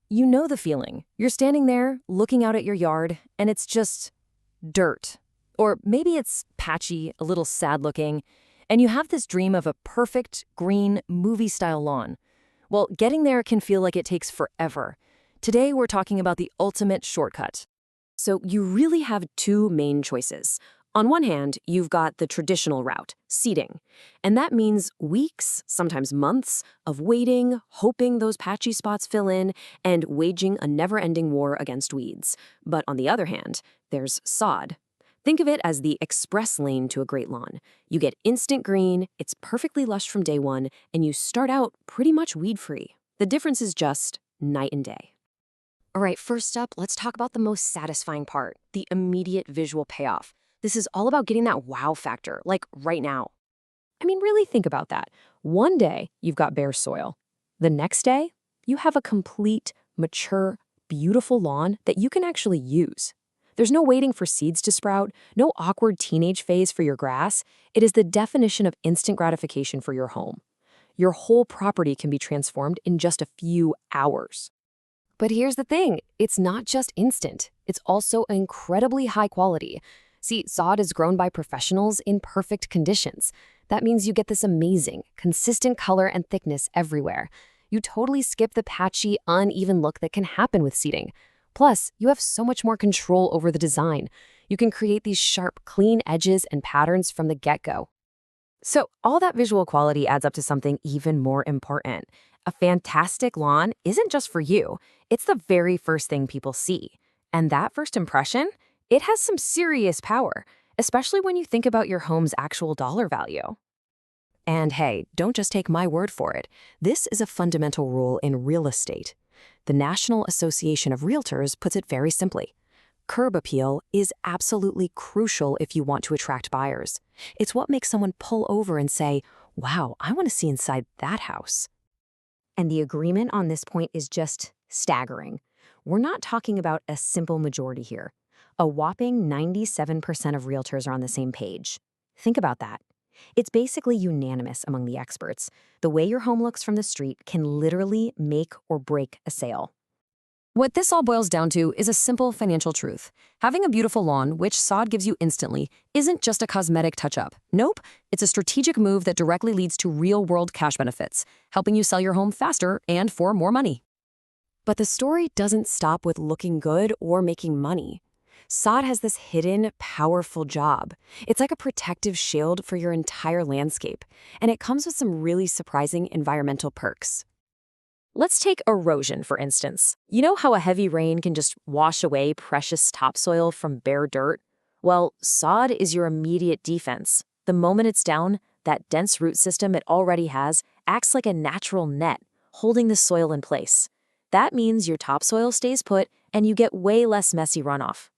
You know the feeling. You're standing there, looking out at your yard, and it's just dirt. Or maybe it's patchy, a little sad-looking, and you have this dream of a perfect, green, movie-style lawn. Well, getting there can feel like it takes forever. Today, we're talking about the ultimate shortcut. So you really have two main choices. On one hand, you've got the traditional route, seeding. And that means weeks, sometimes months, of waiting, hoping those patchy spots fill in, and waging a never-ending war against weeds. But on the other hand, there's sod. Think of it as the express lane to a great lawn. You get instant green, it's perfectly lush from day one, and you start out pretty much weed-free. The difference is just night and day. All right, first up, let's talk about the most satisfying part, the immediate visual payoff. This is all about getting that wow factor, like right now. I mean, really think about that. One day, you've got bare soil. The next day, you have a complete, mature, beautiful lawn that you can actually use. There's no waiting for seeds to sprout, no awkward teenage phase for your grass. It is the definition of instant gratification for your home. Your whole property can be transformed in just a few hours. But here's the thing, it's not just instant. It's also incredibly high quality. See, sod is grown by professionals in perfect conditions. That means you get this amazing, consistent color and thickness everywhere. You totally skip the patchy, uneven look that can happen with seeding. Plus, you have so much more control over the design. You can create these sharp, clean edges and patterns from the get-go. So all that visual quality adds up to something even more important. A fantastic lawn isn't just for you. It's the very first thing people see. And that first impression, it has some serious power, especially when you think about your home's actual dollar value. And hey, don't just take my word for it. This is a fundamental rule in real estate. The National Association of Realtors puts it very simply. Curb appeal is absolutely crucial if you want to attract buyers. It's what makes someone pull over and say, wow, I want to see inside that house. And the agreement on this point is just staggering. We're not talking about a simple majority here. A whopping 97% of realtors are on the same page. Think about that. It's basically unanimous among the experts. The way your home looks from the street can literally make or break a sale. What this all boils down to is a simple financial truth. Having a beautiful lawn, which sod gives you instantly, isn't just a cosmetic touch-up. Nope, it's a strategic move that directly leads to real-world cash benefits, helping you sell your home faster and for more money. But the story doesn't stop with looking good or making money. Sod has this hidden, powerful job. It's like a protective shield for your entire landscape, and it comes with some really surprising environmental perks. Let's take erosion, for instance. You know how a heavy rain can just wash away precious topsoil from bare dirt? Well, sod is your immediate defense. The moment it's down, that dense root system it already has acts like a natural net, holding the soil in place. That means your topsoil stays put and you get way less messy runoff.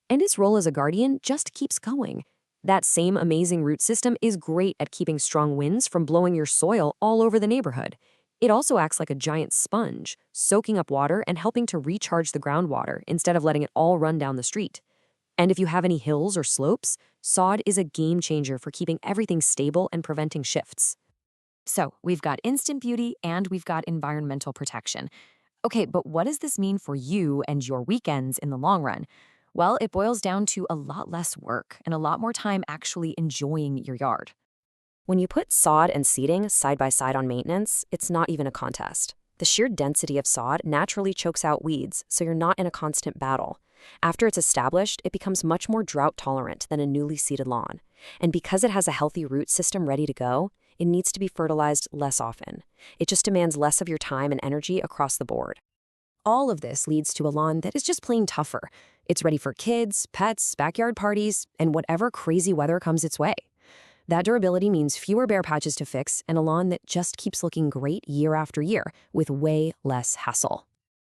And its role as a guardian just keeps going. That same amazing root system is great at keeping strong winds from blowing your soil all over the neighborhood. It also acts like a giant sponge, soaking up water and helping to recharge the groundwater instead of letting it all run down the street. And if you have any hills or slopes, sod is a game changer for keeping everything stable and preventing shifts. So we've got instant beauty and we've got environmental protection. Okay, but what does this mean for you and your weekends in the long run? Well, it boils down to a lot less work and a lot more time actually enjoying your yard. When you put sod and seeding side by side on maintenance, it's not even a contest. The sheer density of sod naturally chokes out weeds, so you're not in a constant battle. After it's established, it becomes much more drought tolerant than a newly seeded lawn. And because it has a healthy root system ready to go, it needs to be fertilized less often. It just demands less of your time and energy across the board. All of this leads to a lawn that is just plain tougher. It's ready for kids, pets, backyard parties, and whatever crazy weather comes its way. That durability means fewer bare patches to fix and a lawn that just keeps looking great year after year with way less hassle.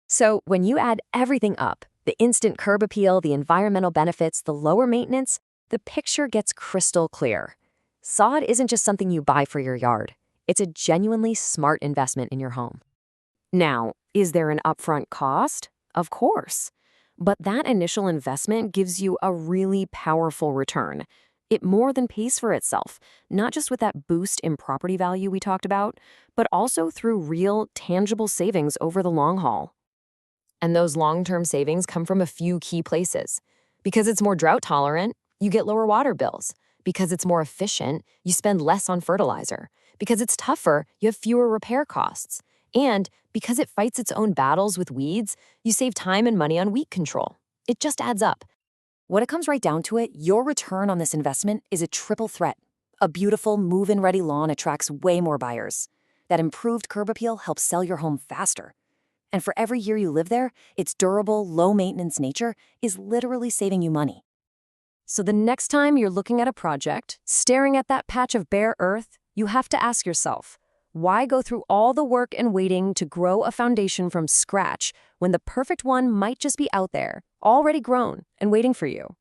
So when you add everything up, the instant curb appeal, the environmental benefits, the lower maintenance, the picture gets crystal clear. Sod isn't just something you buy for your yard. It's a genuinely smart investment in your home. Now, is there an upfront cost? Of course. But that initial investment gives you a really powerful return. It more than pays for itself, not just with that boost in property value we talked about, but also through real, tangible savings over the long haul. And those long-term savings come from a few key places. Because it's more drought tolerant, you get lower water bills. Because it's more efficient, you spend less on fertilizer. Because it's tougher, you have fewer repair costs. And because it fights its own battles with weeds, you save time and money on weed control. It just adds up. When it comes right down to it, your return on this investment is a triple threat. A beautiful, move-in ready lawn attracts way more buyers. That improved curb appeal helps sell your home faster. And for every year you live there, its durable, low-maintenance nature is literally saving you money. So the next time you're looking at a project, staring at that patch of bare earth, you have to ask yourself, why go through all the work and waiting to grow a foundation from scratch when the perfect one might just be out there, already grown and waiting for you?